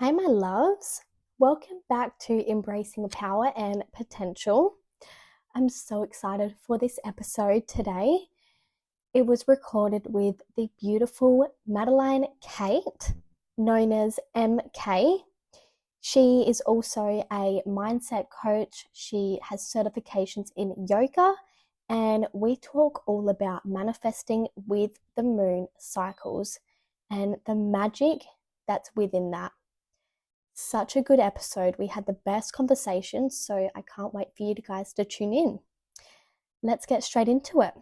Hey, my loves. Welcome back to Embracing Power and Potential. I'm so excited for this episode today. It was recorded with the beautiful Madeleine Kate, known as MK. She is also a mindset coach. She has certifications in yoga, and we talk all about manifesting with the moon cycles and the magic that's within that. Such a good episode. We had the best conversation, so I can't wait for you guys to tune in. Let's get straight into it.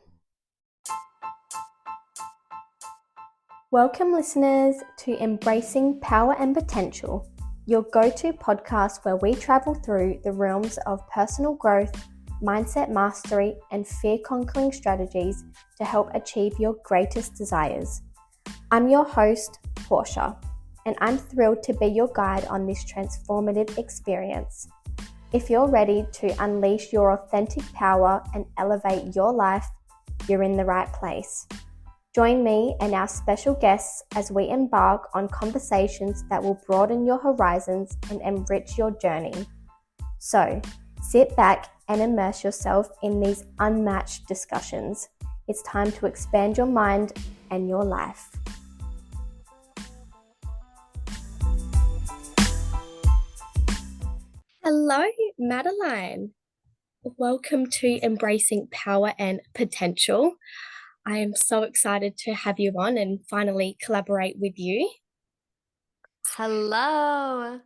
Welcome, listeners, to Embracing Power and Potential, your go-to podcast where we travel through the realms of personal growth, mindset mastery, and fear-conquering strategies to help achieve your greatest desires. I'm your host, Portia, and I'm thrilled to be your guide on this transformative experience. If you're ready to unleash your authentic power and elevate your life, you're in the right place. Join me and our special guests as we embark on conversations that will broaden your horizons and enrich your journey. So, sit back and immerse yourself in these unmatched discussions. It's time to expand your mind and your life. Hello, Madeleine. Welcome to Embracing Power and Potential. I am so excited to have you on and finally collaborate with you. Hello.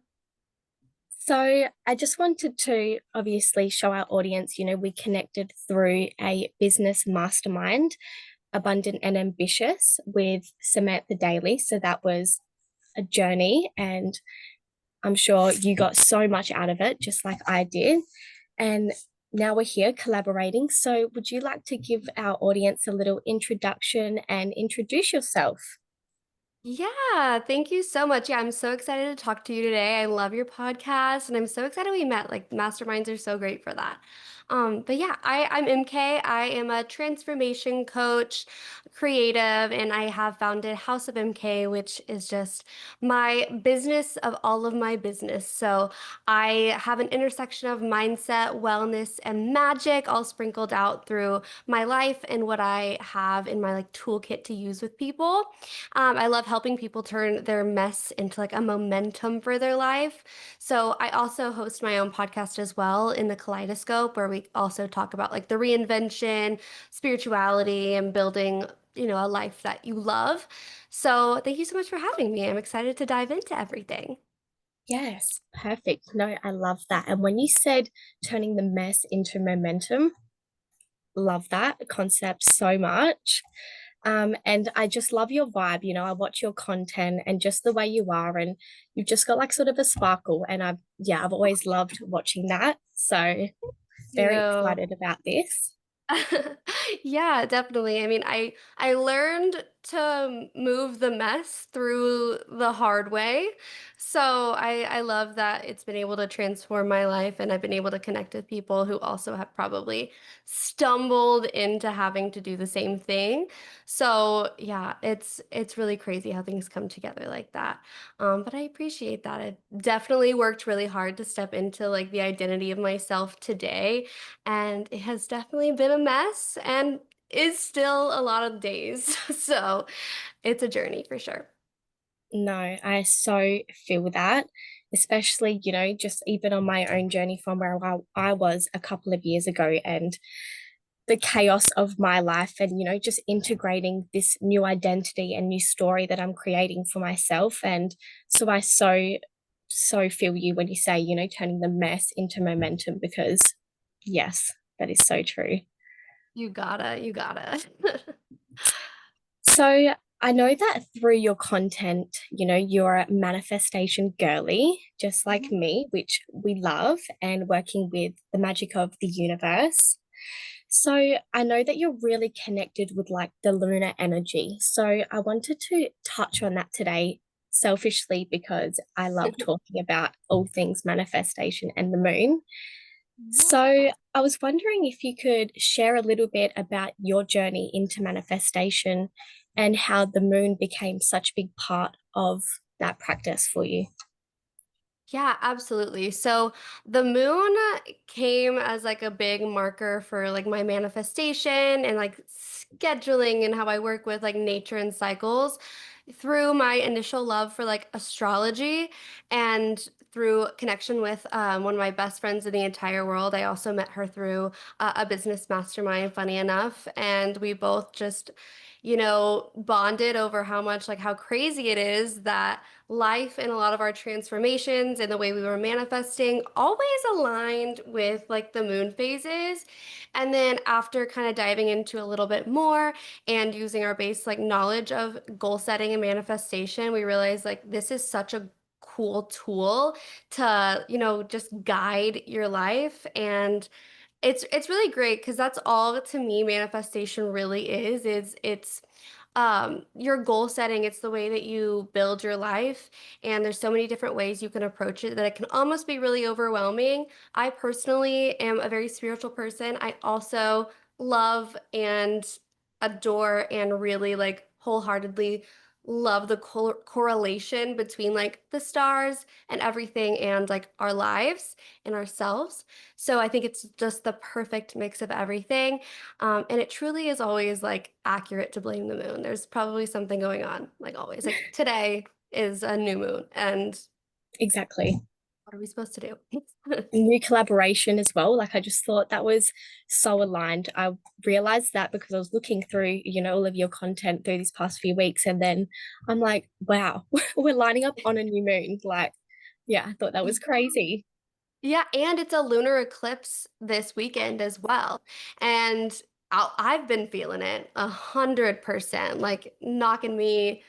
So I just wanted to obviously show our audience, we connected through a business mastermind, Abundant and Ambitious, with Samantha Daly. So that was a journey, and I'm sure you got so much out of it, just like I did. And now we're here collaborating. So would you like to give our audience a little introduction and introduce yourself? Yeah, thank you so much. Yeah, I'm so excited to talk to you today. I love your podcast and I'm so excited we met. Like masterminds are so great for that. But yeah, I'm MK. I am a transformation coach, creative, and I have founded House of MK, which is just my business of all of my business. So I have an intersection of mindset, wellness, and magic all sprinkled out through my life and what I have in my like toolkit to use with people. I love helping people turn their mess into like a momentum for their life. So I also host my own podcast as well in the Kaleidoscope, where we also talk about like the reinvention, spirituality, and building, a life that you love. So thank you so much for having me. I'm excited to dive into everything. Yes, perfect. No, I love that. And when you said turning the mess into momentum, love that concept so much. And I just love your vibe. I watch your content and just the way you are, and you've just got like sort of a sparkle. And I've always loved watching that. So very You. excited about this. Yeah, definitely. I mean, I learned to move the mess through the hard way. So I love that it's been able to transform my life and I've been able to connect with people who also have probably stumbled into having to do the same thing. So yeah, it's really crazy how things come together like that. But I appreciate that. I definitely worked really hard to step into like the identity of myself today, and it has definitely been a mess and is still a lot of days. So it's a journey for sure. No, I so feel that, especially, just even on my own journey from where I was a couple of years ago and the chaos of my life and, just integrating this new identity and new story that I'm creating for myself. And so I so feel you when you say, turning the mess into momentum because, yes, that is so true. You gotta. So I know that through your content, you're a manifestation girly, just like Mhm. me, which we love, and working with the magic of the universe. So I know that you're really connected with like the lunar energy. So I wanted to touch on that today, selfishly, because I love talking about all things manifestation and the moon. Yeah. So I was wondering if you could share a little bit about your journey into manifestation and how the moon became such a big part of that practice for you. Yeah, absolutely. So the moon came as like a big marker for like my manifestation and like scheduling and how I work with like nature and cycles through my initial love for like astrology and through connection with one of my best friends in the entire world. I also met her through a business mastermind, funny enough. And we both just, bonded over how much like how crazy it is that life and a lot of our transformations and the way we were manifesting always aligned with like the moon phases. And then after kind of diving into a little bit more and using our base like knowledge of goal setting and manifestation, we realized like this is such a cool tool to, just guide your life. And it's really great because that's all to me manifestation really is it's your goal setting. It's the way that you build your life, and there's so many different ways you can approach it that it can almost be really overwhelming. I personally am a very spiritual person. I also love and adore and really like wholeheartedly love the correlation between like the stars and everything and like our lives and ourselves. So I think it's just the perfect mix of everything. And it truly is always like accurate to blame the moon. There's probably something going on, like always. Like today is a new moon, and Exactly. what are we supposed to do? New collaboration as well. Like I just thought that was so aligned. I realized that because I was looking through, all of your content through these past few weeks. And then I'm like, wow, we're lining up on a new moon. Like, yeah, I thought that was crazy. Yeah, and it's a lunar eclipse this weekend as well. And I've been feeling it 100%, like knocking me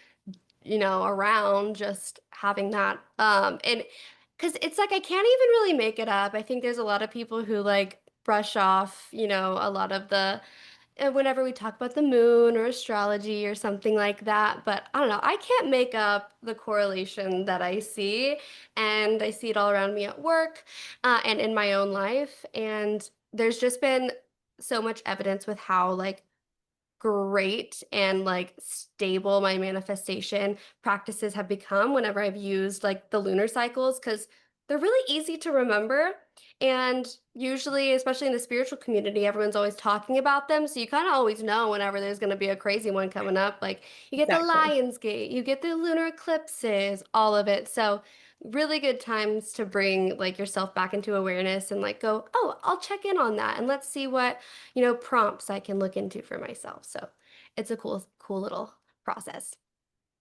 around just having that. And because it's like I can't even really make it up. I think there's a lot of people who like brush off, a lot of the whenever we talk about the moon or astrology or something like that. But I don't know, I can't make up the correlation that I see, and I see it all around me at work and in my own life. And there's just been so much evidence with how like great and like stable my manifestation practices have become whenever I've used like the lunar cycles because they're really easy to remember. And usually, especially in the spiritual community, everyone's always talking about them. So you kind of always know whenever there's going to be a crazy one coming up. Like you get the Exactly. Lion's Gate, you get the lunar eclipses, all of it. So really good times to bring like yourself back into awareness and like go, oh, I'll check in on that and let's see what prompts I can look into for myself. So it's a cool little process.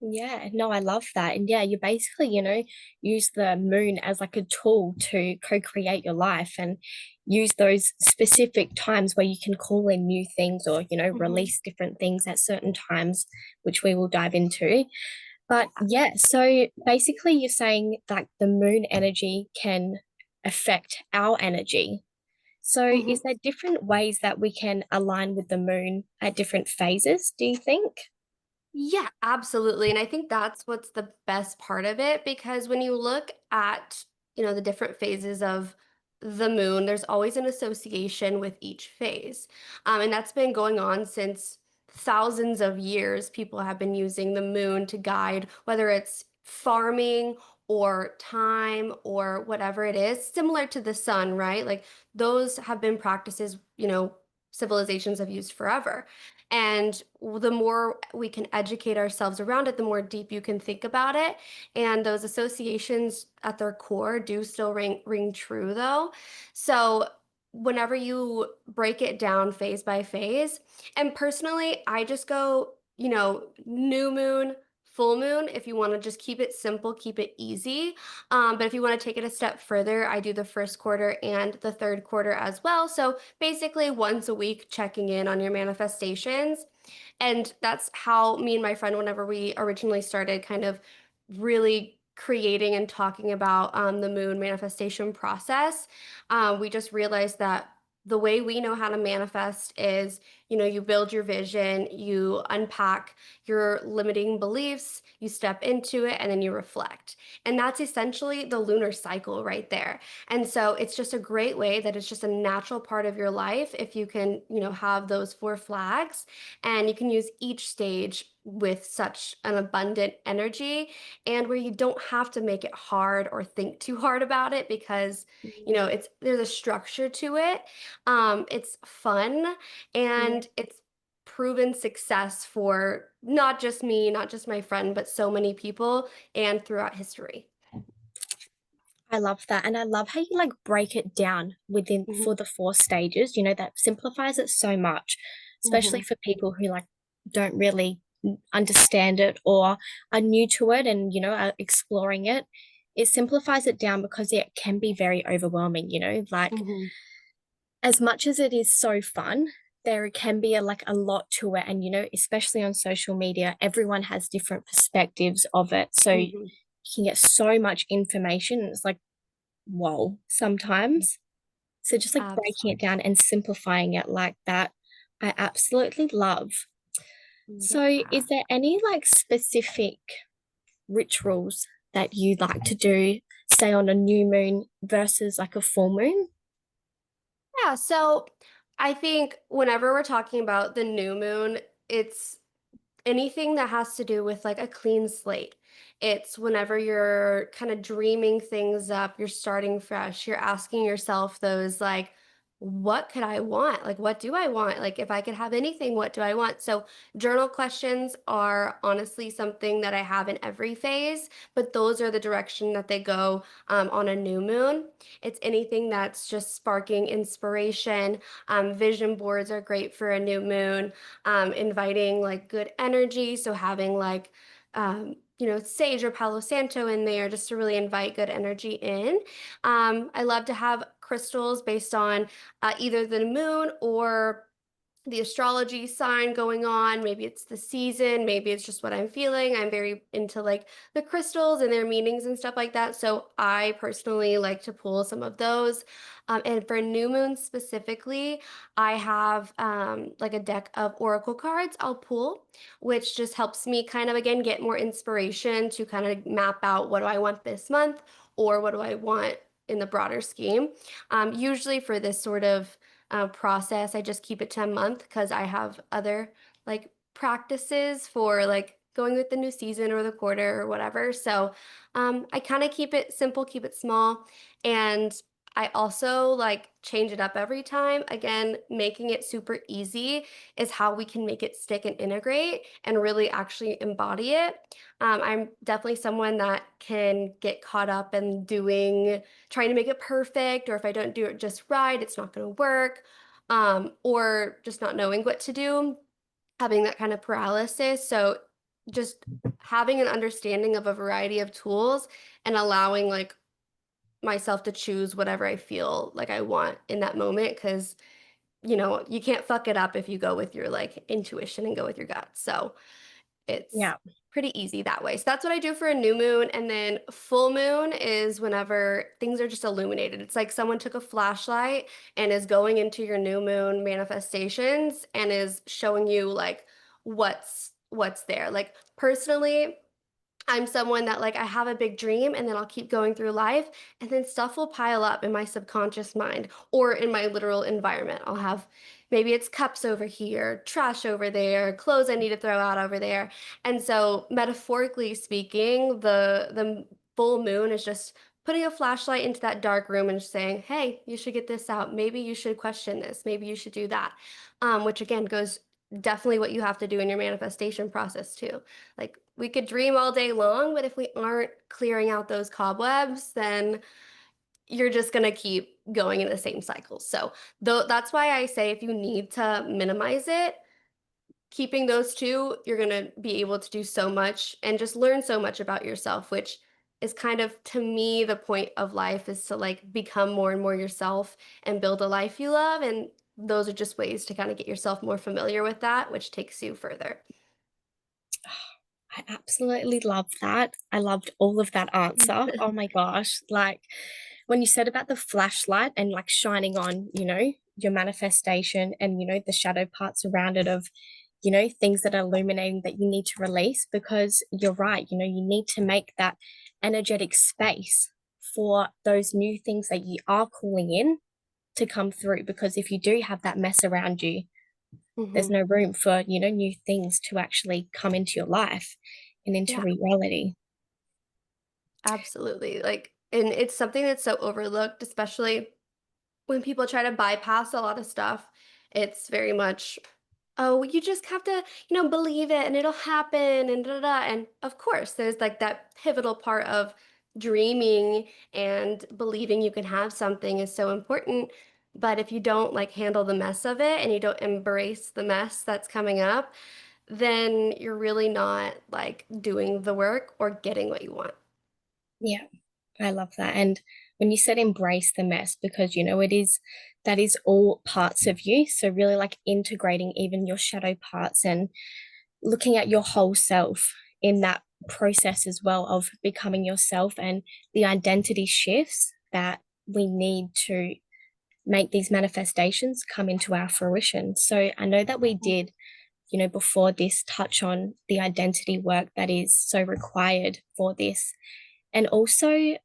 Yeah, no, I love that. And yeah, you basically, use the moon as like a tool to co-create your life and use those specific times where you can call in new things or, Hmm. release different things at certain times, which we will dive into. But Yeah. yeah, so basically you're saying like the moon energy can affect our energy. So is Mhm. there different ways that we can align with the moon at different phases, do you think? Yeah, absolutely. And I think that's what's the best part of it because when you look at, the different phases of the moon, there's always an association with each phase. And that's been going on since thousands of years. People have been using the moon to guide whether it's farming or time or whatever it is, similar to the sun, right? Like those have been practices, civilizations have used forever. And the more we can educate ourselves around it, the more deep you can think about it. And those associations at their core do still ring true though. So whenever you break it down phase by phase, and personally, I just go, new moon, full moon, if you want to just keep it simple, keep it easy. But if you want to take it a step further, I do the first quarter and the third quarter as well. So basically, once a week, checking in on your manifestations. And that's how me and my friend, whenever we originally started kind of really creating and talking about the moon manifestation process, we just realized that the way we know how to manifest is, you build your vision, you unpack your limiting beliefs, you step into it, and then you reflect. And that's essentially the lunar cycle right there. And so it's just a great way that it's just a natural part of your life if you can, have those four flags and you can use each stage with such an abundant energy, and where you don't have to make it hard or think too hard about it, because there's a structure to it. It's fun, Yeah. and it's proven success for not just me, not just my friend, but so many people and throughout history. I love that. And I love how you like break it down within Mhm. for the 4 stages, that simplifies it so much, especially Mhm. for people who like don't really understand it or are new to it and, are exploring it. It simplifies it down because it can be very overwhelming, like Mhm. as much as it is so fun, there can be a lot to it. And, especially on social media, everyone has different perspectives of it. So you Mhm. can get so much information. It's like, whoa, sometimes. So just like breaking it Absolutely. down and simplifying it like that, I absolutely love. So Yeah. is there any like specific rituals that you like to do, say on a new moon versus like a full moon? Yeah, so I think whenever we're talking about the new moon, it's anything that has to do with like a clean slate. It's whenever you're kind of dreaming things up, you're starting fresh, you're asking yourself those like, what could I want? Like, what do I want? Like, if I could have anything, what do I want? So, journal questions are honestly something that I have in every phase, but those are the direction that they go on a new moon. It's anything that's just sparking inspiration. Vision boards are great for a new moon, inviting like good energy. So having like, sage or Palo Santo in there just to really invite good energy in. I love to have crystals based on either the moon or the astrology sign going on. Maybe it's the season, maybe it's just what I'm feeling. I'm very into like the crystals and their meanings and stuff like that. So I personally like to pull some of those. And for new moon specifically, I have like a deck of oracle cards I'll pull, which just helps me kind of again get more inspiration to kind of map out what do I want this month or what do I want in the broader scheme. Usually for this sort of process, I just keep it to a month because I have other like practices for like going with the new season or the quarter or whatever. So I kind of keep it simple, keep it small. And I also like change it up every time. Again, making it super easy is how we can make it stick and integrate and really actually embody it. I'm definitely someone that can get caught up in trying to make it perfect, or if I don't do it just right, it's not going to work, or just not knowing what to do, having that kind of paralysis. So just having an understanding of a variety of tools and allowing like myself to choose whatever I feel like I want in that moment, because you can't fuck it up if you go with your like intuition and go with your gut. So it's Yeah. pretty easy that way. So that's what I do for a new moon. And then full moon is whenever things are just illuminated. It's like someone took a flashlight and is going into your new moon manifestations and is showing you like what's there. Like personally, I'm someone that like I have a big dream and then I'll keep going through life and then stuff will pile up in my subconscious mind or in my literal environment. I'll have maybe it's cups over here, trash over there, clothes I need to throw out over there. And so metaphorically speaking, the full moon is just putting a flashlight into that dark room and just saying, "Hey, you should get this out. Maybe you should question this. Maybe you should do that." Which again goes definitely what you have to do in your manifestation process too. Like we could dream all day long, but if we aren't clearing out those cobwebs, then you're just going to keep going in the same cycle. So, that's why I say if you need to minimize it, keeping those two, you're going to be able to do so much and just learn so much about yourself, which is kind of to me the point of life is to like become more and more yourself and build a life you love, and those are just ways to kind of get yourself more familiar with that, which takes you further. I absolutely love that. I loved all of that answer. Oh my gosh. Like when you said about the flashlight and like shining on, your manifestation and, the shadow parts around it of, things that are illuminating that you need to release, because you're right, you need to make that energetic space for those new things that you are calling in to come through. Because if you do have that mess around you, there's Hmm. no room for, new things to actually come into your life and into Yeah, reality. absolutely. Like, and it's something that's so overlooked, especially when people try to bypass a lot of stuff. It's very much, oh, you just have to, believe it and it'll happen and da da da. And of course, there's like that pivotal part of dreaming and believing you can have something is so important. But if you don't like handle the mess of it and you don't embrace the mess that's coming up, then you're really not like doing the work or getting what you want. Yeah, I love that. And when you said embrace the mess, because it is that is all parts of you. So really like integrating even your shadow parts and looking at your whole self in that process as well of becoming yourself and the identity shifts that we need to make these manifestations come into our fruition. So I know that we did, before this, touch on the identity work that is so required for this. And also,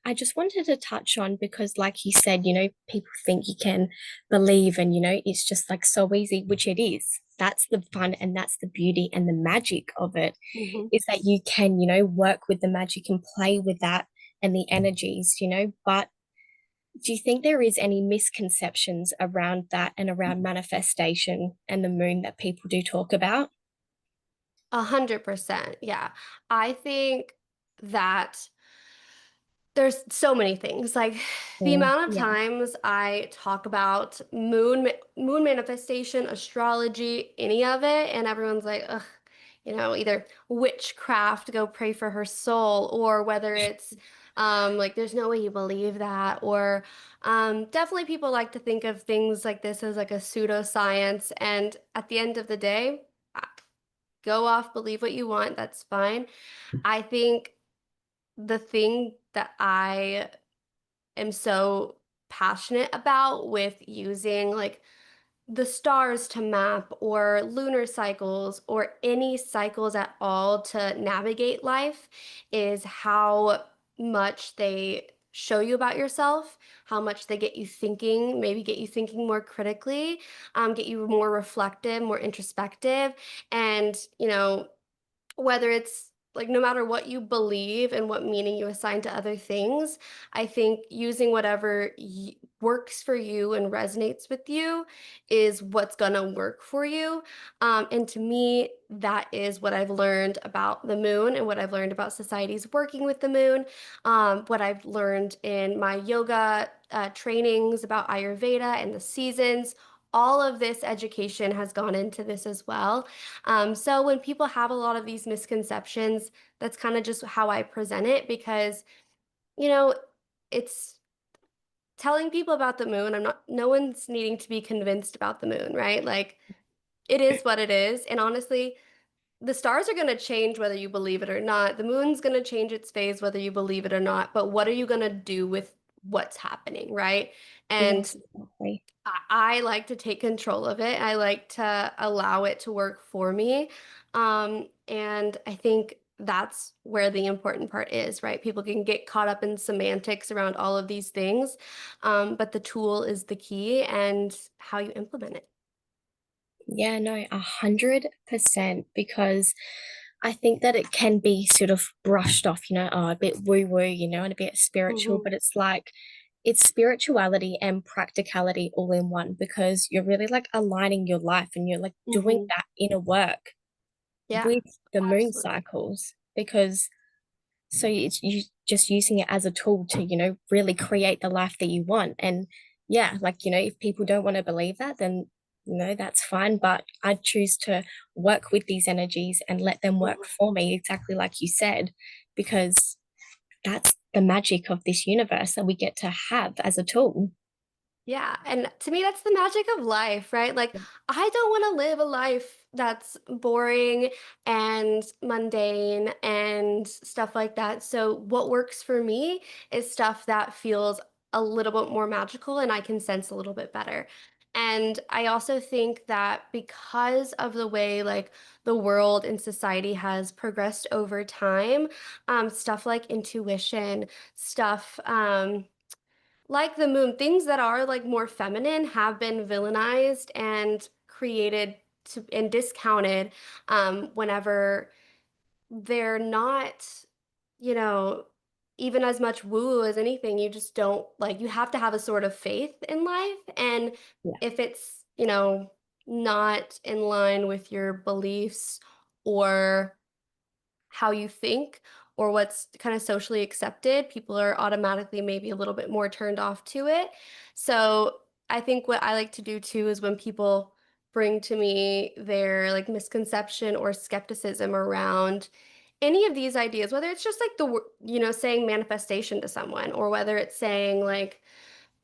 I just wanted to touch on because, like you said, people think you can believe and, it's just like so easy, which it is. That's the fun and that's the beauty and the magic of it Hmm. is that you can, work with the magic and play with that and the energies, But do you think there is any misconceptions around that and around manifestation and the moon that people do talk about? 100%. Yeah. I think that there's so many things. Like the amount of Yeah. times I talk about moon manifestation, astrology, any of it, and everyone's like, ugh, either witchcraft, go pray for her soul, or whether it's like there's no way you believe that, or definitely people like to think of things like this as like a pseudoscience. And at the end of the day, go off, believe what you want, that's fine. I think the thing that I am so passionate about with using like the stars to map or lunar cycles or any cycles at all to navigate life is how much they show you about yourself, how much they get you thinking, maybe get you thinking more critically, get you more reflective, more introspective. And, whether it's like no matter what you believe and what meaning you assign to other things, I think using whatever works for you and resonates with you is what's gonna work for you. And to me, that is what I've learned about the moon and what I've learned about societies working with the moon, what I've learned in my yoga trainings about Ayurveda and the seasons. All of this education has gone into this as well. So when people have a lot of these misconceptions, that's kind of just how I present it because, you know, it's telling people about the moon. No one's needing to be convinced about the moon, right? Like it is what it is. And honestly, the stars are going to change whether you believe it or not. The moon's going to change its phase whether you believe it or not. But what are you going to do with what's happening, right? And Yes, exactly. I like to take control of it. I like to allow it to work for me. And I think that's where the important part is, right? People can get caught up in semantics around all of these things, but the tool is the key and how you implement it. Yeah, no, 100%, because I think that it can be sort of brushed off, oh, a bit woo woo, and a bit spiritual, Hmm. but it's like it's spirituality and practicality all in one because you're really like aligning your life and you're like doing Hmm. that inner work Yeah, with the moon absolutely. cycles because so it's you just using it as a tool to, really create the life that you want. And yeah, like, if people don't want to believe that, then, that's fine. But I choose to work with these energies and let them work Mhm. for me, exactly like you said, because that's the magic of this universe that we get to have as a tool. Yeah, and to me, that's the magic of life, right? Like, I don't want to live a life that's boring and mundane and stuff like that. So, what works for me is stuff that feels a little bit more magical and I can sense a little bit better. And I also think that because of the way like the world and society has progressed over time, stuff like intuition, stuff, like the moon, things that are like more feminine have been villainized and created and discounted whenever they're not, you know, even as much woo as anything. You just don't like, you have to have a sort of faith in life. And Yeah. if it's, not in line with your beliefs or how you think or what's kind of socially accepted, people are automatically maybe a little bit more turned off to it. So I think what I like to do too is when people bring to me their like misconception or skepticism around any of these ideas, whether it's just like saying manifestation to someone, or whether it's saying like,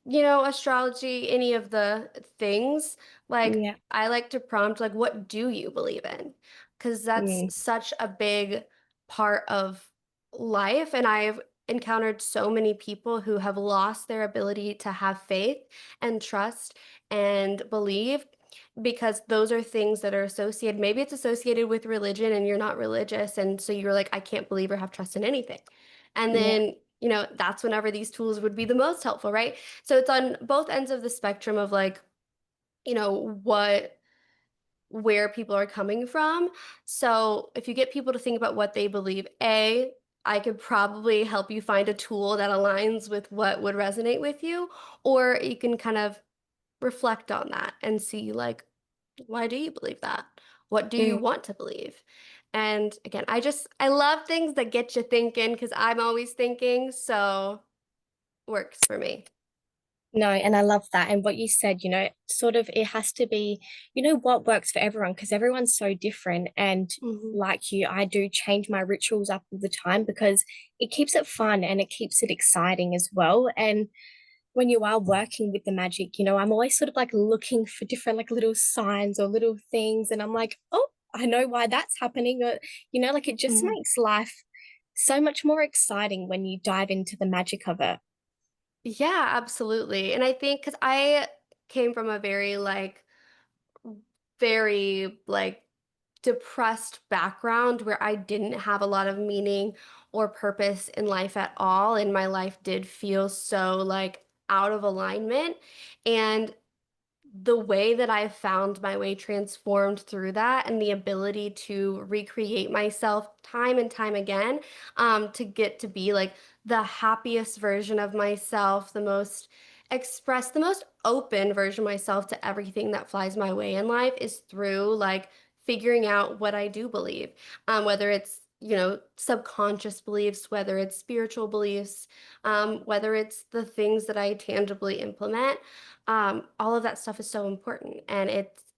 astrology, any of the things, like Yeah. I like to prompt, like, what do you believe in? Because that's Mm, such a big part of life. And I've encountered so many people who have lost their ability to have faith and trust and believe because those are things that are associated. Maybe it's associated with religion and you're not religious. And so you're like, I can't believe or have trust in anything. And yeah. then, that's whenever these tools would be the most helpful, right? So it's on both ends of the spectrum of like, what where people are coming from. So if you get people to think about what they believe, I could probably help you find a tool that aligns with what would resonate with you, or you can kind of reflect on that and see like, why do you believe that? What do you Mm. want to believe? And again, I love things that get you thinking because I'm always thinking, so works for me. No, and I love that. And what you said, sort of it has to be, what works for everyone because everyone's so different. And Hmm. like you, I do change my rituals up all the time because it keeps it fun and it keeps it exciting as well. And when you are working with the magic, I'm always sort of like looking for different like little signs or little things. And I'm like, oh, I know why that's happening. Or, like it just Hmm. makes life so much more exciting when you dive into the magic of it. Yeah, absolutely. And I think because I came from a very like depressed background where I didn't have a lot of meaning or purpose in life at all. And my life did feel so like out of alignment. And the way that I found my way transformed through that and the ability to recreate myself time and time again, to get to be like the happiest version of myself, the most expressed, the most open version of myself to everything that flies my way in life is through like figuring out what I do believe, whether it's subconscious beliefs, whether it's spiritual beliefs, whether it's the things that I tangibly implement. All of that stuff is so important, and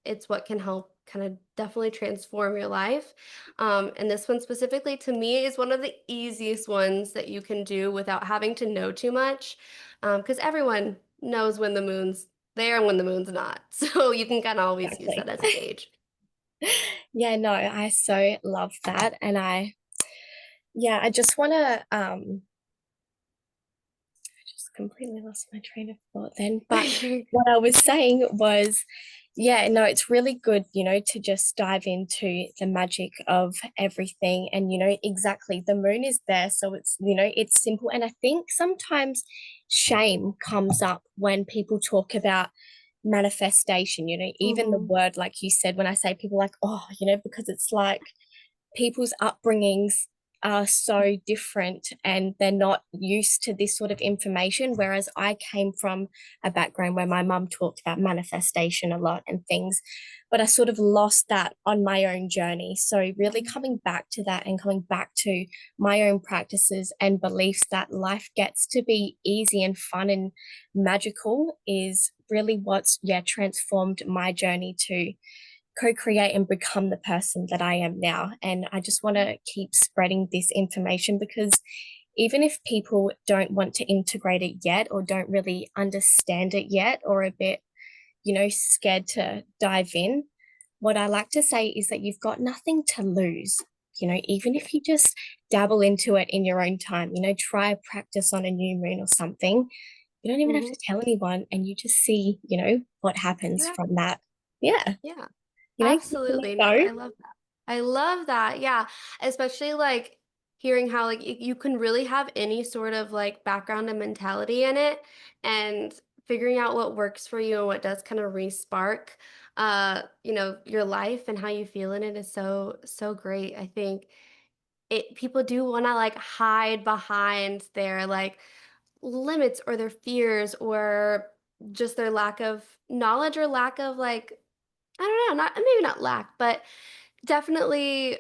it's what can help kind of definitely transform your life. And this one specifically to me is one of the easiest ones that you can do without having to know too much, because everyone knows when the moon's there and when the moon's not. So you can kind of always use Exactly. that as a gauge. Yeah, no, I so love that. And yeah, I just want to, just completely lost my train of thought then. But what I was saying was, yeah, no, it's really good, to just dive into the magic of everything. And, exactly, the moon is there. So it's simple. And I think sometimes shame comes up when people talk about manifestation, even the Hmm. word, like you said, when I say people like, oh, because it's like people's upbringings are so different and they're not used to this sort of information. Whereas I came from a background where my mum talked about manifestation a lot and things, but I sort of lost that on my own journey. So, really coming back to that and coming back to my own practices and beliefs that life gets to be easy and fun and magical is really what's, yeah, transformed my journey to co-create and become the person that I am now. And I just want to keep spreading this information because even if people don't want to integrate it yet or don't really understand it yet or a bit, scared to dive in, what I like to say is that you've got nothing to lose. Even if you just dabble into it in your own time, try practice on a new moon or something. You don't even have Hmm. to tell anyone and you just see, what happens Yeah, from that. Yeah. yeah. Give it Absolutely. a No, go. I love that. I love that. Yeah. Especially like hearing how like you can really have any sort of like background and mentality in it and figuring out what works for you and what does kind of re-spark your life and how you feel in it is so great. I think it people do want to like hide behind their like limits or their fears or just their lack of knowledge or lack of like I don't know, not maybe not lack, but definitely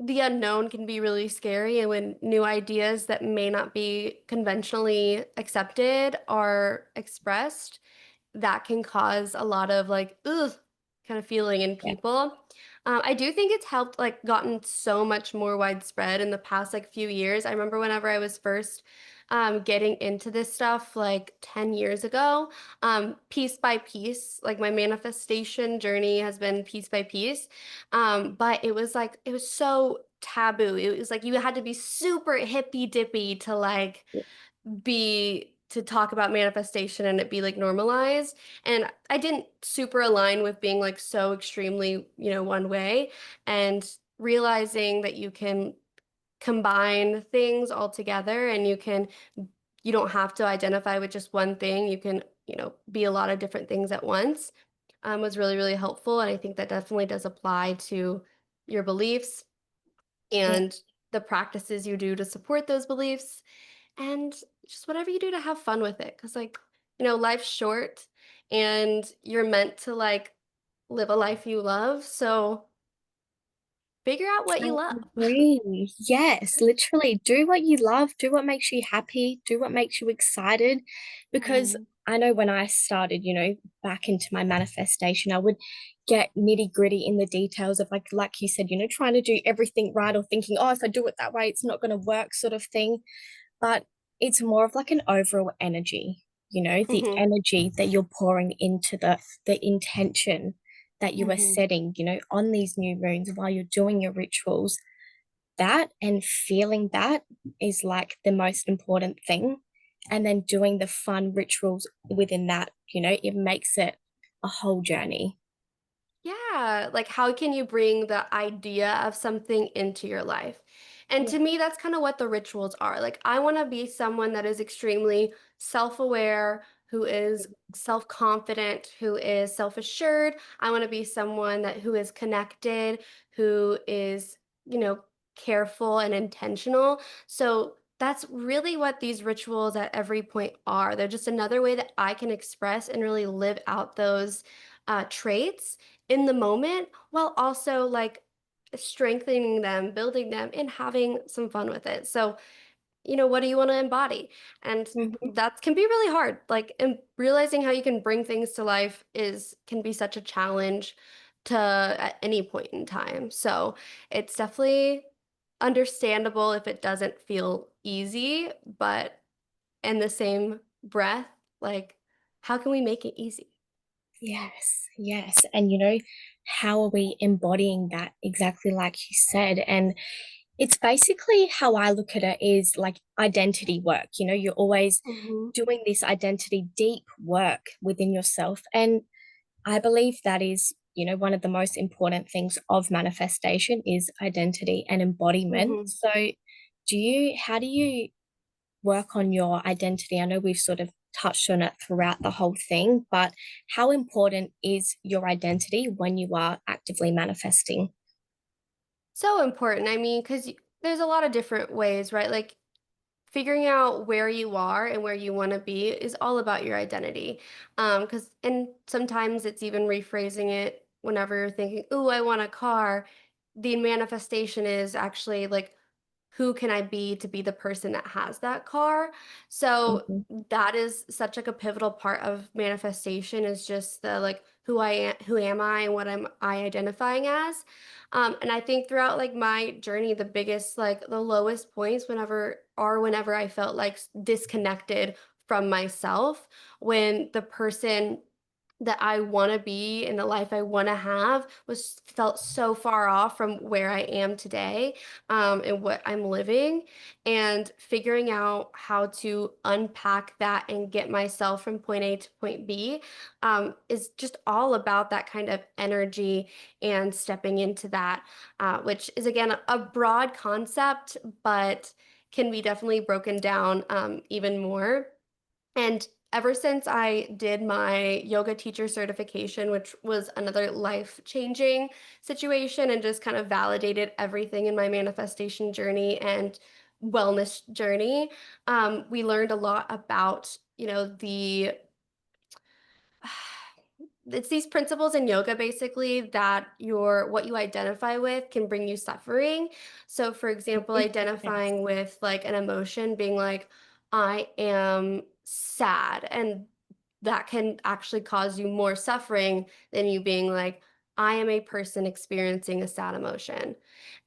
the unknown can be really scary. And when new ideas that may not be conventionally accepted are expressed, that can cause a lot of like, ugh, kind of feeling in Yeah. people. I do think it's helped, like, gotten so much more widespread in the past like few years. I remember whenever I was first getting into this stuff like 10 years ago, piece by piece, like my manifestation journey has been piece by piece. But it was like, it was so taboo. It was like you had to be super hippy dippy to like be to talk about manifestation and it be like normalized. And I didn't super align with being like so extremely, one way, and realizing that you can combine things all together and you don't have to identify with just one thing. You can, be a lot of different things at once. Was really, really helpful. And I think that definitely does apply to your beliefs Yeah. and the practices you do to support those beliefs and just whatever you do to have fun with it. Cause like, life's short and you're meant to like live a life you love. So figure out what I you love. agree. Yes, literally do what you love, do what makes you happy, do what makes you excited. Because Mhm. I know when I started, back into my manifestation, I would get nitty-gritty in the details of like you said, trying to do everything right or thinking, oh, if I do it that way, it's not going to work sort of thing. But it's more of like an overall energy, the Mhm. energy that you're pouring into the intention that you are Mhm. setting, on these new moons while you're doing your rituals. That and feeling that is like the most important thing. And then doing the fun rituals within that, it makes it a whole journey. Yeah, like how can you bring the idea of something into your life? And Yeah. to me, that's kind of what the rituals are. Like, I want to be someone that is extremely self-aware, who is self-confident, who is self-assured. I want to be someone that who is connected, who is, careful and intentional. So that's really what these rituals at every point are. They're just another way that I can express and really live out those traits in the moment while also like strengthening them, building them, and having some fun with it. So, what do you want to embody? And Mhm. that can be really hard. Like, and realizing how you can bring things to life can be such a challenge to at any point in time. So, it's definitely understandable if it doesn't feel easy, but in the same breath, like, how can we make it easy? Yes, yes. And how are we embodying that exactly like you said? And it's basically how I look at it is like identity work. You're always Hmm. doing this identity deep work within yourself. And I believe that is, one of the most important things of manifestation is identity and embodiment. Hmm. So, how do you work on your identity? I know we've sort of touched on it throughout the whole thing, but how important is your identity when you are actively manifesting? So important. I mean, because there's a lot of different ways, right? Like figuring out where you are and where you want to be is all about your identity. And sometimes it's even rephrasing it whenever you're thinking, "Ooh, I want a car." The manifestation is actually like, who can I be to be the person that has that car? So Mhm. that is such like a pivotal part of manifestation is just the like who am I, and what am I identifying as? And I think throughout like my journey, the biggest like the lowest points whenever I felt like disconnected from myself, when the person that I want to be and the life I want to have was felt so far off from where I am today, and what I'm living, and figuring out how to unpack that and get myself from point A to point B, is just all about that kind of energy and stepping into that, which is again a broad concept, but can be definitely broken down even more. And ever since I did my yoga teacher certification, which was another life-changing situation and just kind of validated everything in my manifestation journey and wellness journey, we learned a lot about, it's these principles in yoga basically that what you identify with can bring you suffering. So for example, Yes. identifying with like an emotion being like, I am sad, and that can actually cause you more suffering than you being like, I am a person experiencing a sad emotion.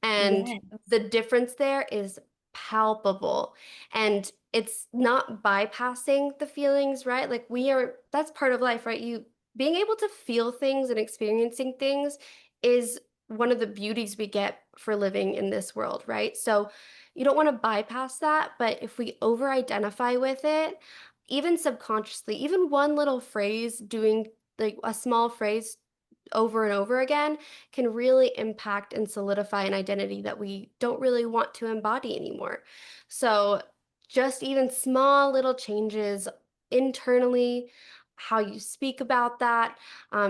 And Yeah. the difference there is palpable. And it's not bypassing the feelings, right? Like that's part of life, right? You being able to feel things and experiencing things is one of the beauties we get for living in this world, right? So you don't want to bypass that, but if we over identify with it, even subconsciously, even one little phrase, doing like a small phrase over and over again, can really impact and solidify an identity that we don't really want to embody anymore. So, just even small little changes internally, how you speak about that,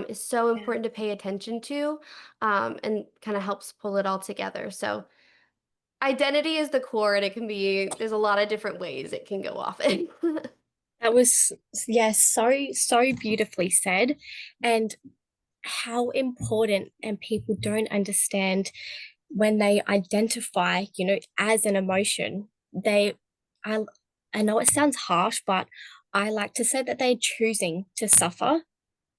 is so Yeah. important to pay attention to, and kind of helps pull it all together. So, identity is the core, and there's a lot of different ways it can go off in. That was, yes, so beautifully said. And how important, and people don't understand when they identify, as an emotion, I, I know it sounds harsh, but I like to say that they're choosing to suffer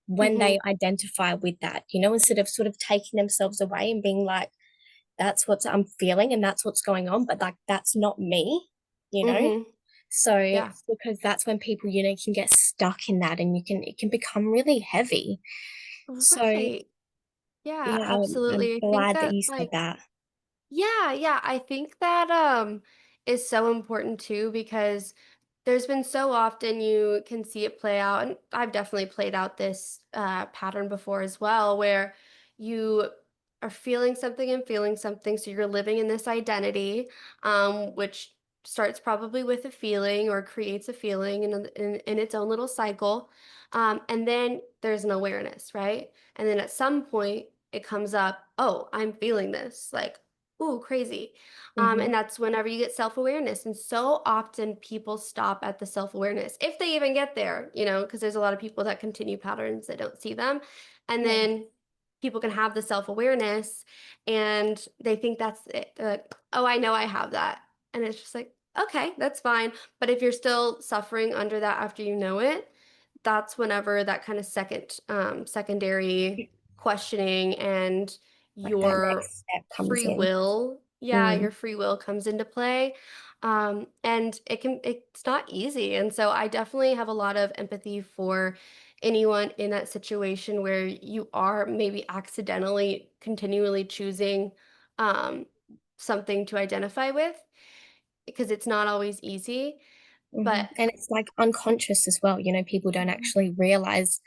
when Hmm. they identify with that, instead of sort of taking themselves away and being like, that's what I'm feeling and that's what's going on, but like, that's not me, you know? Hmm. So, Yeah. because that's when people, can get stuck in that, and it can become really heavy. So, Right. Yeah, yeah, I'm absolutely. I think glad that that you said like that. yeah, I think that is so important too, because there's been so often you can see it play out, and I've definitely played out this pattern before as well, where you are feeling something, so you're living in this identity, which starts probably with a feeling or creates a feeling in its own little cycle, and then there's an awareness, right? And then at some point it comes up, oh, I'm feeling this, like, ooh, crazy. Hmm. And that's whenever you get self-awareness. And so often people stop at the self-awareness, if they even get there, because there's a lot of people that continue patterns that don't see them. And Yeah. then people can have the self-awareness and they think that's it. They're like, oh, I know I have that. And it's just like, okay, that's fine. But if you're still suffering under that after you know it, that's whenever that kind of secondary questioning and Like that your next step comes free in. will, yeah, Mm. your free will comes into play. And it's not easy. And so I definitely have a lot of empathy for anyone in that situation where you are maybe accidentally continually choosing um, something to identify with, because it's not always easy. Hmm. But And it's like unconscious as well. People don't actually realize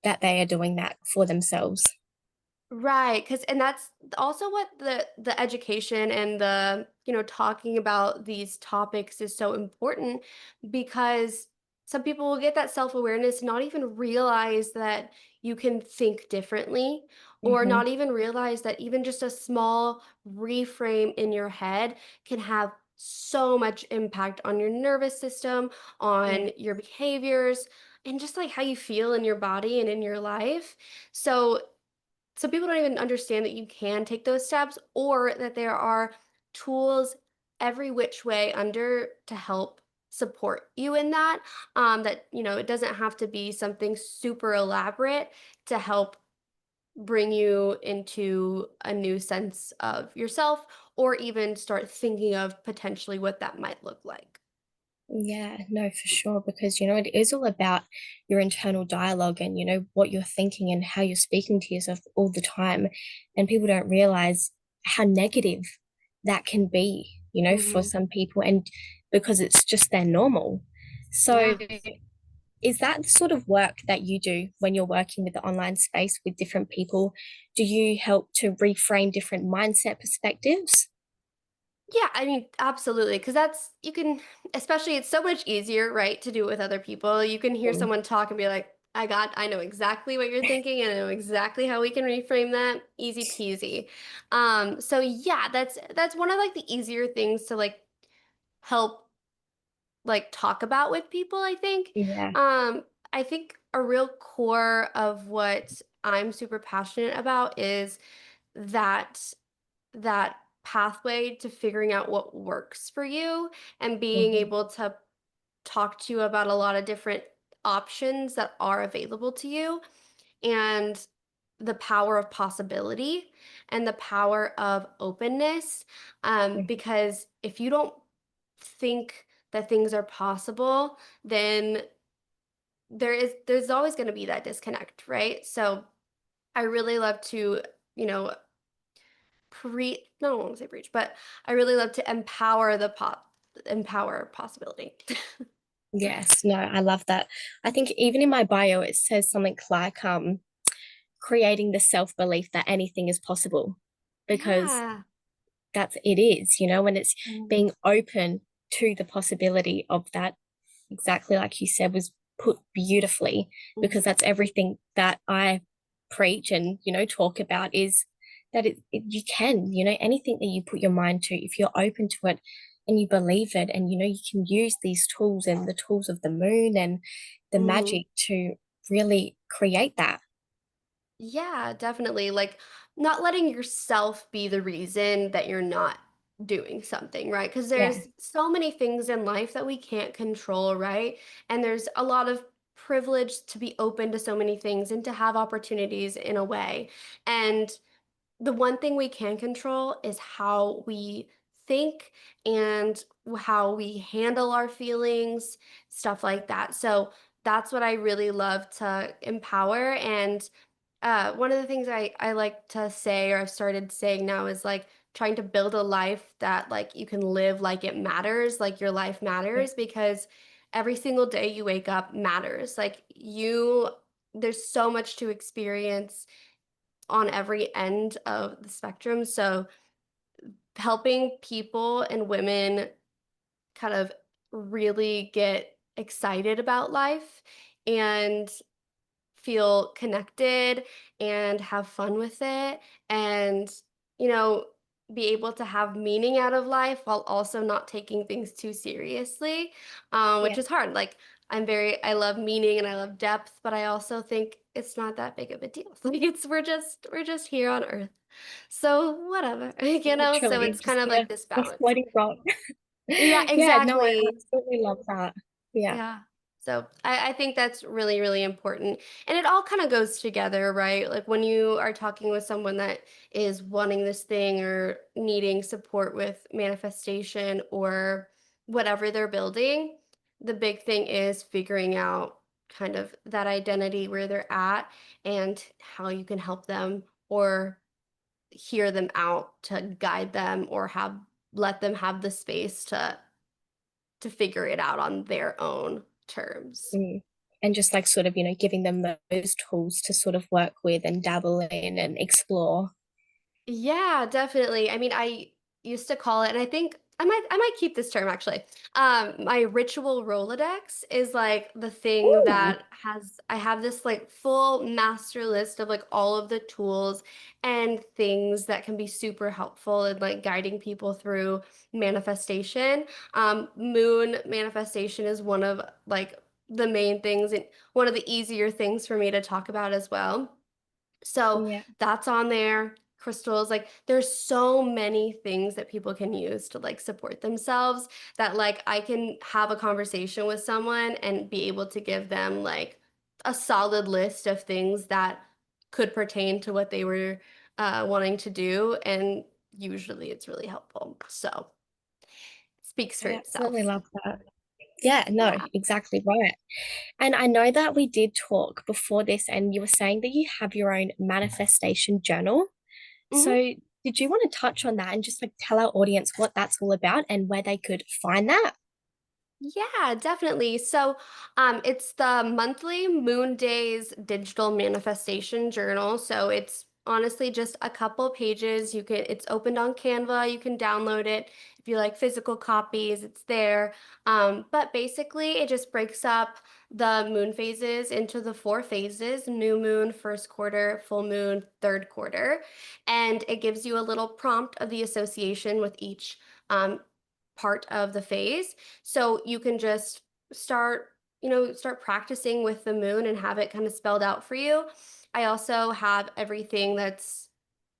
that they are doing that for themselves. right, because and that's also what the education and the, talking about these topics is so important, because some people will get that self-awareness, not even realize that you can think differently, or Hmm. not even realize that even just a small reframe in your head can have so much impact on your nervous system, Yeah. on your behaviors, and just like how you feel in your body and in your life. So people don't even understand that you can take those steps, or that there are tools every which way under to help support you in that. That, it doesn't have to be something super elaborate to help bring you into a new sense of yourself, or even start thinking of potentially what that might look like. Yeah, no, for sure. Because, it is all about your internal dialogue and, what you're thinking and how you're speaking to yourself all the time. And people don't realize how negative that can be, for Hmm. some people. And because it's just their normal. So, Yeah. is that the sort of work that you do when you're working with the online space with different people? Do you help to reframe different mindset perspectives? Yeah, I mean, absolutely. Because you can, especially, it's so much easier, right, to do it with other people. You can hear Mm. someone talk and be like, I know exactly what you're thinking, and I know exactly how we can reframe that. Easy peasy. So yeah, that's one of like the easier things to like help like talk about with people, I think. Yeah. I think a real core of what I'm super passionate about is that that pathway to figuring out what works for you and being Mhm. able to talk to you about a lot of different options that are available to you and the power of possibility and the power of openness. Mhm. Because if you don't think that things are possible, then there's always going to be that disconnect, right? So I really love to, you know, no, I don't want to say preach, but I really love to empower possibility. Yes, no, I love that. I think even in my bio, it says something like creating the self belief that anything is possible because Yeah. that's it is, when it's Mhm. being open to the possibility of that, exactly like you said, was put beautifully because Mhm. that's everything that I preach and, talk about is that you can, anything that you put your mind to, if you're open to it and you believe it and, you can use these tools and the tools of the moon and the Mhm. magic to really create that. Yeah, definitely. Like not letting yourself be the reason that you're not doing something, right? Because Yeah. there's so many things in life that we can't control, right? And there's a lot of privilege to be open to so many things and to have opportunities in a way. And the one thing we can control is how we think and how we handle our feelings, stuff like that. So that's what I really love to empower. And one of the things I like to say, or I've started saying now, is like trying to build a life that like you can live like it matters, like your life Yeah. matters, because every single day you wake up matters. There's so much to experience on every end of the spectrum. So helping people and women kind of really get excited about life and feel connected and have fun with it and, you know, be able to have meaning out of life while also not taking things too seriously, which Yeah. is hard. Like, I love meaning and I love depth, but I also think it's not that big of a deal. Like, we're just here on Earth. So, whatever, so Literally it's kind just of like this a balance. floating rock. Yeah, Yeah, no, I exactly. absolutely love that. Yeah. Yeah. So I think that's really, really important. And it all kind of goes together, right? Like when you are talking with someone that is wanting this thing or needing support with manifestation or whatever they're building, the big thing is figuring out kind of that identity where they're at and how you can help them or hear them out to guide them or have let them have the space to figure it out on their own terms. Mm. And just like sort of, giving them those tools to sort of work with and dabble in and explore. Yeah, definitely. I mean, I used to call it, and I think I might keep this term actually. My ritual Rolodex is like the thing Ooh. that has I have this like full master list of like all of the tools and things that can be super helpful in like guiding people through manifestation. Moon manifestation is one of like the main things and one of the easier things for me to talk about as well. So Yeah. that's on there. Crystals, like there's so many things that people can use to like support themselves that like I can have a conversation with someone and be able to give them like a solid list of things that could pertain to what they were wanting to do. And usually it's really helpful. So speaks for I absolutely itself. love that. Yeah, no, Yeah. exactly right. And I know that we did talk before this, and you were saying that you have your own manifestation journal. Mhm. So, did you want to touch on that and just like tell our audience what that's all about and where they could find that? Yeah, definitely. So, it's the monthly Moon Days digital manifestation journal. So it's honestly just a couple pages. It's opened on Canva. You can download it. If you like physical copies, it's there. But basically, it just breaks up the moon phases into the four phases: new moon, first quarter, full moon, third quarter. And it gives you a little prompt of the association with each um, part of the phase. So you can just start, start practicing with the moon and have it kind of spelled out for you. I also have everything that's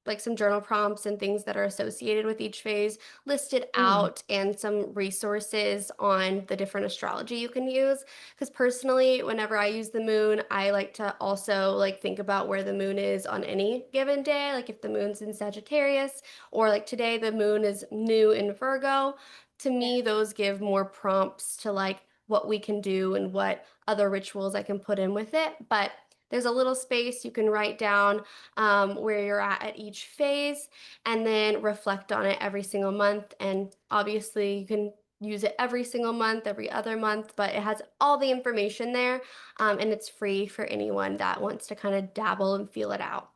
like some journal prompts and things that are associated with each phase listed Mm. out, and some resources on the different astrology you can use. Because personally, whenever I use the moon, I like to also like think about where the moon is on any given day. Like if the moon's in Sagittarius, or like today the moon is new in Virgo. To Yeah. me, those give more prompts to like what we can do and what other rituals I can put in with it. But there's a little space you can write down where you're at each phase, and then reflect on it every single month. And obviously, you can use it every single month, every other month, but it has all the information there, and it's free for anyone that wants to kind of dabble and feel it out.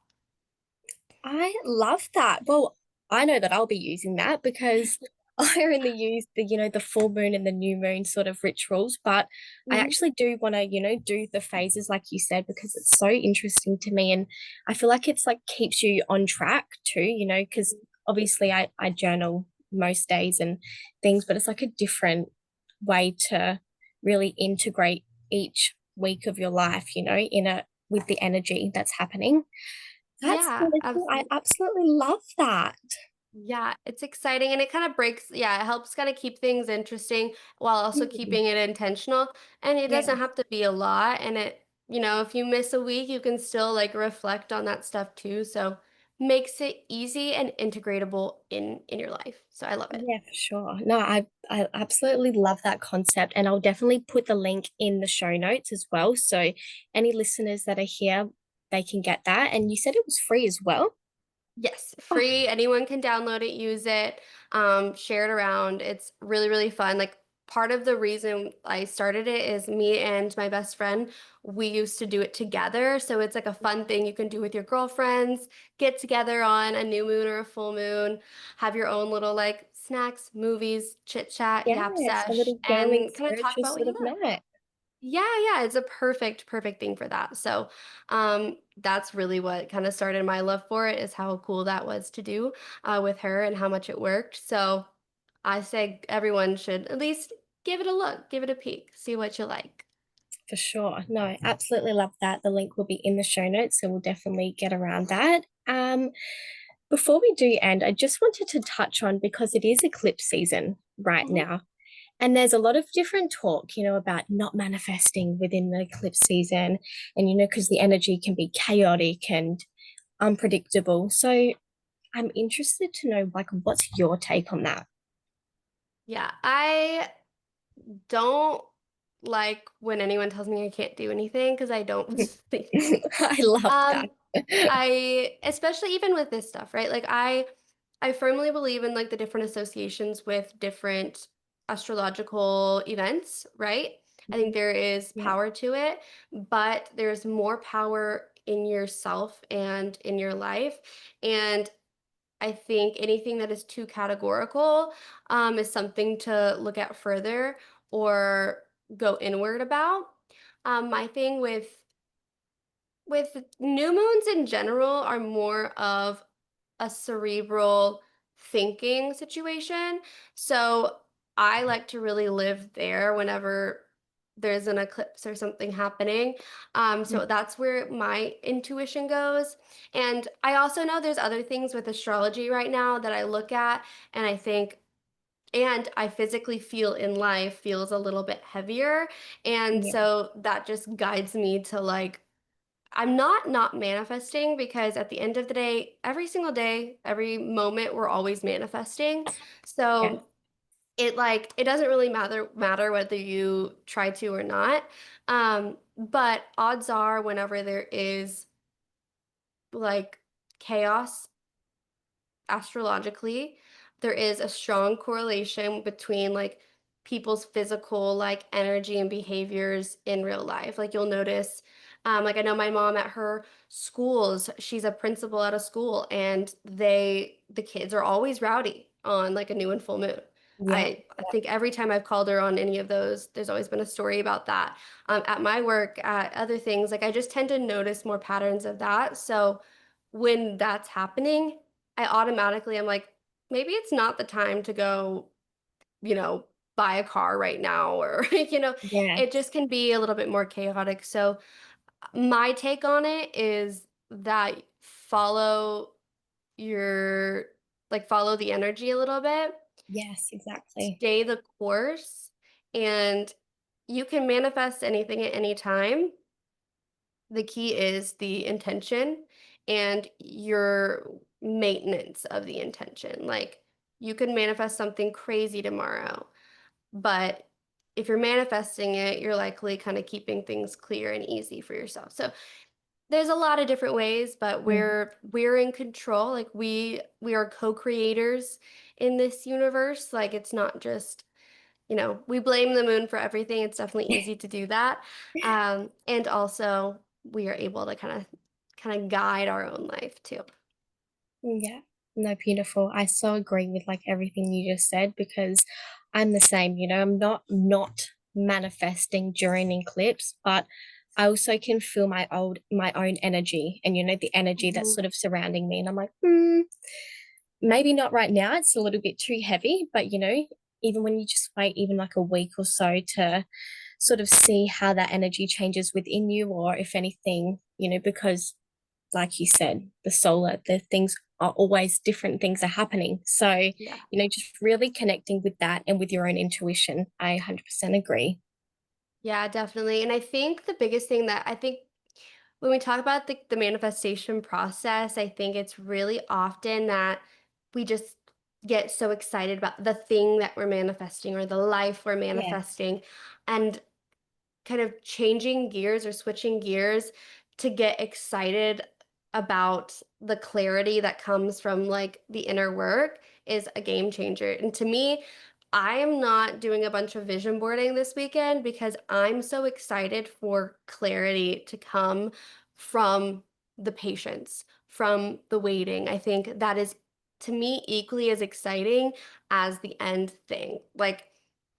I love that. Well, I know that I'll be using that because I only use the, the full moon and the new moon sort of rituals, but I Mhm. actually do want to, do the phases like you said, because it's so interesting to me. And I feel like it's like keeps you on track too, because obviously I journal most days and things, but it's like a different way to really integrate each week of your life, in a with the energy that's happening. That's Yeah, really cool. I absolutely. absolutely love that. Yeah, it's exciting, and it kind of breaks, yeah, it helps kind of keep things interesting while also Mm. keeping it intentional. And it Yeah, doesn't have to be a lot. And if you miss a week, you can still like reflect on that stuff too. So makes it easy and integratable in your life. So I love it. yeah, for sure. No, I absolutely love that concept, and I'll definitely put the link in the show notes as well. So any listeners that are here, they can get that. And you said it was free as well. Yes, Oh, free. Anyone can download it, use it, share it around. It's really, really fun. Like part of the reason I started it is me and my best friend, we used to do it together. So it's like a fun thing you can do with your girlfriends, get together on a new moon or a full moon, have your own little like snacks, movies, chit chat, yap yes, a sesh, little girly and kind of talk spiritual about what sort you of love. night. Yeah, yeah, it's a perfect thing for that. So, that's really what kind of started my love for it, is how cool that was to do with her and how much it worked. So, I say everyone should at least give it a look, give it a peek, see what you like. For sure. No, I absolutely love that. The link will be in the show notes, so we'll definitely get around that. Before we do end, I just wanted to touch on, because it is eclipse season right Mhm. now. And there's a lot of different talk, about not manifesting within the eclipse season. And, because the energy can be chaotic and unpredictable. So I'm interested to know, like, what's your take on that? Yeah, I don't like when anyone tells me I can't do anything because I don't think that. I love that. Um, I especially even with this stuff, right? Like I firmly believe in like the different associations with different astrological events, right? I think Mhm. there is Yeah, power to it, but there's more power in yourself and in your life. And I think anything that is too categorical is something to look at further or go inward about. My thing with new moons in general are more of a cerebral thinking situation. So I like to really live there whenever there's an eclipse or something happening. yeah, So that's where my intuition goes. And I also know there's other things with astrology right now that I look at and I think, and I physically feel in life feels a little bit heavier. And yeah, so that just guides me to like, I'm not manifesting, because at the end of the day, every moment we're always manifesting. yeah, So it doesn't really matter whether you try to or not. But odds are whenever there is like chaos astrologically, there is a strong correlation between like people's physical like energy and behaviors in real life. Like you'll notice, like I know my mom at her schools, she's a principal at a school, and the kids are always rowdy on like a new and full moon. Yeah. I think every time I've called her on any of those, there's always been a story about that. At my work, at other things, like I just tend to notice more patterns of that. So when that's happening, I automatically am like, maybe it's not the time to go, you know, buy a car right now, or, Yeah. it just can be a little bit more chaotic. So my take on it is that your, follow the energy a little bit, Yes, exactly. stay the course, and you can manifest anything at any time. The key is the intention and your maintenance of the intention. Like, you could manifest something crazy tomorrow, but if you're manifesting it, you're likely kind of keeping things clear and easy for yourself. So there's a lot of different ways, but Mm. we're in control. Like, we are co-creators in this universe. Like, it's not just, we blame the moon for everything. It's definitely easy to do that. And also we are able to kind of guide our own life too. Yeah, no, beautiful. I so agree with like everything you just said because I'm the same, I'm not manifesting during eclipse, but I also can feel my own energy and the energy that's Mhm. sort of surrounding me. And I'm like, maybe not right now. It's a little bit too heavy, but even when you just wait even like a week or so to sort of see how that energy changes within you, or if anything, because like you said, the things are always different things are happening. So, Yeah. just really connecting with that and with your own intuition. I 100% agree. Yeah, definitely. And I think the biggest thing that I think when we talk about the manifestation process, I think it's really often that we just get so excited about the thing that we're manifesting or the life we're Yes. manifesting. And kind of changing gears or switching gears to get excited about the clarity that comes from like the inner work is a game changer. And to me, I am not doing a bunch of vision boarding this weekend because I'm so excited for clarity to come from the patience, from the waiting. I think that is, to me, equally as exciting as the end thing. Like,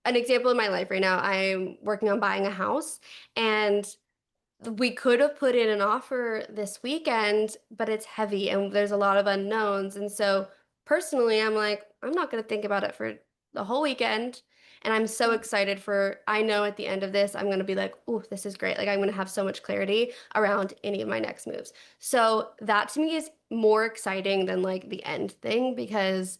an example in my life right now, I'm working on buying a house, and we could have put in an offer this weekend, but it's heavy and there's a lot of unknowns. And so personally, I'm like, I'm not going to think about it for the whole weekend. And I'm so Yeah. excited I know at the end of this, I'm going to be like, oh, this is great. Like, I'm going to have so much clarity around any of my next moves. So that to me is more exciting than like the end thing, because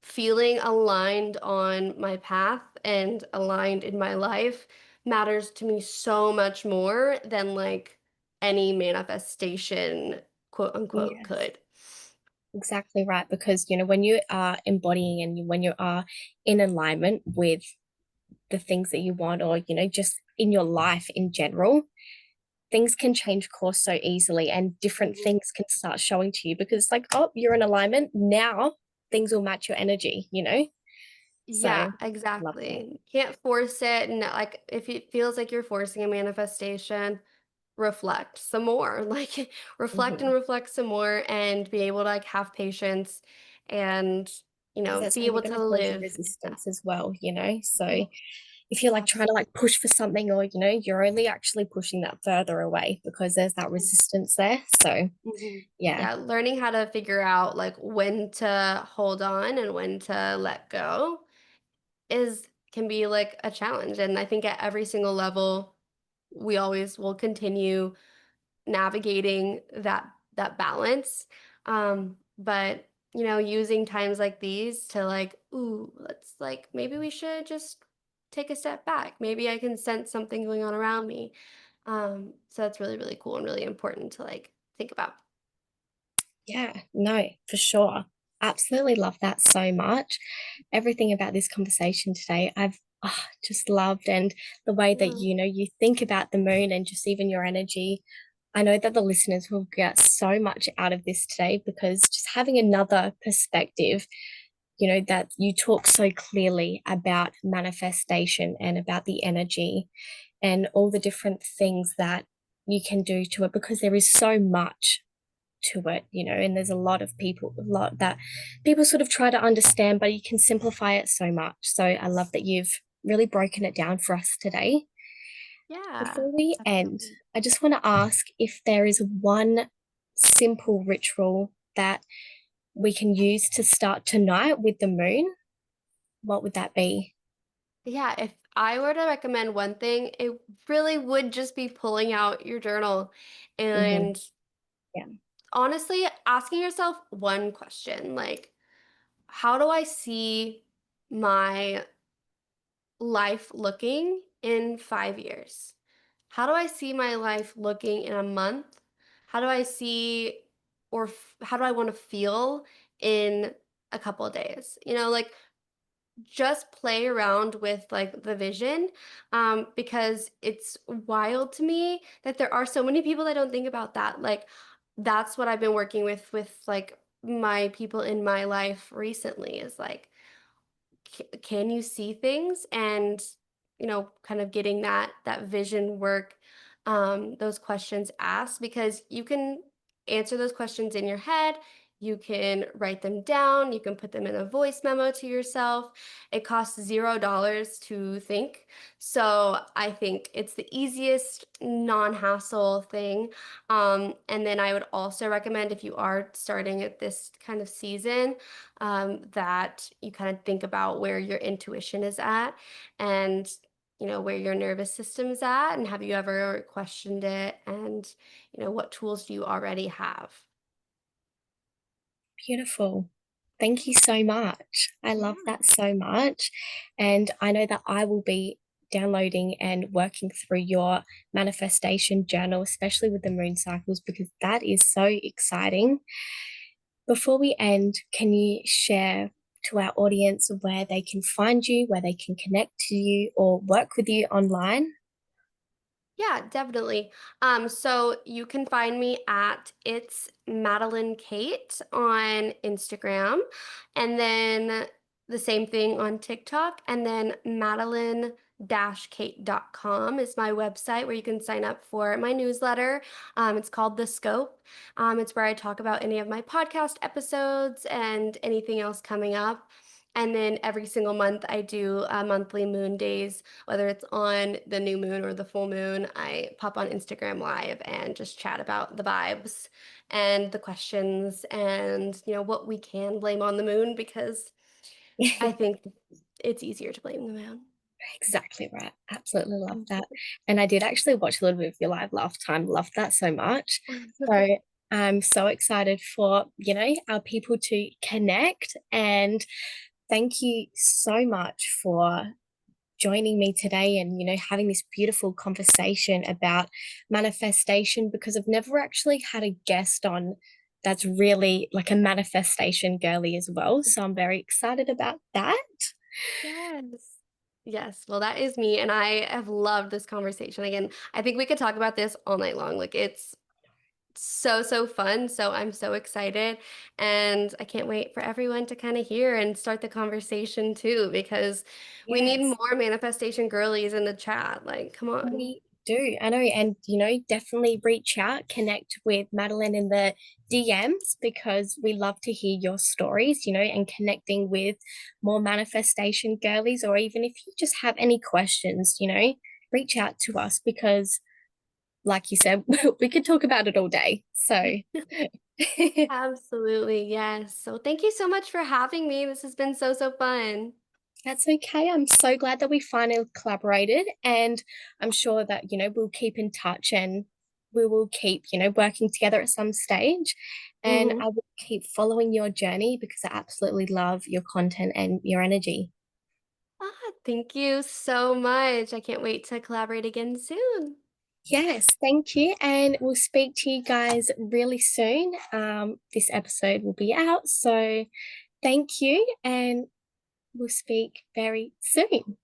feeling aligned on my path and aligned in my life matters to me so much more than like any manifestation, quote unquote, Yes. could. Exactly right. Because, when you are embodying and when you are in alignment with the things that you want, or, just in your life in general, things can change course so easily and different Mhm. things can start showing to you because, like, oh, you're in alignment. Now things will match your energy. So, Yeah, love that. exactly. Can't force it. And like, if it feels like you're forcing a manifestation, reflect some more. Like, reflect and Mhm. reflect some more, and be able to like have patience and, Because that's be only able going to to cause you live. Yeah. resistance as well. So Mhm. if you're like trying to Absolutely. like push for something, or you're only actually pushing that further away because there's that resistance there. So Mhm. yeah. Yeah, learning how to figure out like when to hold on and when to let go is can be like a challenge. And I think at every single level, we always will continue navigating that balance. But using times like these to like, ooh, let's like, maybe we should just take a step back. Maybe I can sense something going on around me. So that's really, really cool and really important to like think about. Yeah, no, for sure. Absolutely love that so much. Everything about this conversation today, I've just loved, and the way that Yeah. you think about the moon and just even your energy. I know that the listeners will get so much out of this today because just having another perspective, that you talk so clearly about manifestation and about the energy and all the different things that you can do to it because there is so much to it, and there's a lot that people sort of try to understand, but you can simplify it so much. So I love that you've really broken it down for us today. Yeah, Before we end, definitely. I just want to ask if there is one simple ritual that we can use to start tonight with the moon, what would that be? Yeah, if I were to recommend one thing, it really would just be pulling out your journal Hmm. and Yeah. honestly asking yourself one question, like, how do I see my life looking in 5 years? How do I see my life looking in a month? How do I see how do I want to feel in a couple of days? Like just play around with like the vision, because it's wild to me that there are so many people that don't think about that. Like that's what I've been working with like my people in my life recently is like can you see things and kind of getting that vision work, those questions asked, because you can answer those questions in your head, you can write them down, you can put them in a voice memo to yourself. It costs $0 to think, so I think it's the easiest non-hassle thing. And then I would also recommend, if you are starting at this kind of season, that you kind of think about where your intuition is at and where your nervous system is at, and have you ever questioned it, and what tools do you already have. Beautiful. Thank you so much. I love Yeah. that so much. And I know that I will be downloading and working through your manifestation journal, especially with the moon cycles, because that is so exciting. Before we end, can you share to our audience where they can find you, where they can connect to you or work with you online? Yeah, definitely. So you can find me at It's Madeleine Kate on Instagram, and then the same thing on TikTok, and then Madeline-Kate.com is my website where you can sign up for my newsletter. It's called The Scope. It's where I talk about any of my podcast episodes and anything else coming up. And then every single month, I do monthly moon days, whether it's on the new moon or the full moon. I pop on Instagram Live and just chat about the vibes and the questions and, what we can blame on the moon, because I think it's easier to blame the moon. Exactly right. Absolutely love that. And I did actually watch a little bit of your live last time. Loved that so much. So I'm so excited for, our people to connect. And thank you so much for joining me today and, having this beautiful conversation about manifestation, because I've never actually had a guest on that's really like a manifestation girly as well. So I'm very excited about that. Yes. Yes. Well, that is me. And I have loved this conversation. Again, I think we could talk about this all night long. Like it's so fun. So I'm so excited. And I can't wait for everyone to kind of hear and start the conversation too, because we need Yes. more manifestation girlies in the chat. Like, come on. We do. I know. And, definitely reach out, connect with Madeline in the DMs, because we love to hear your stories, and connecting with more manifestation girlies, or even if you just have any questions, reach out to us, because, like you said, we could talk about it all day. So Absolutely. Yes. So thank you so much for having me. This has been so fun. that's okay. I'm so glad that we finally collaborated, and I'm sure that, we'll keep in touch and we will keep, working together at some stage. And Hmm. I will keep following your journey, because I absolutely love your content and your energy. Thank you so much. I can't wait to collaborate again soon. Yes, thank you. And we'll speak to you guys really soon. This episode will be out. So thank you, and we'll speak very soon.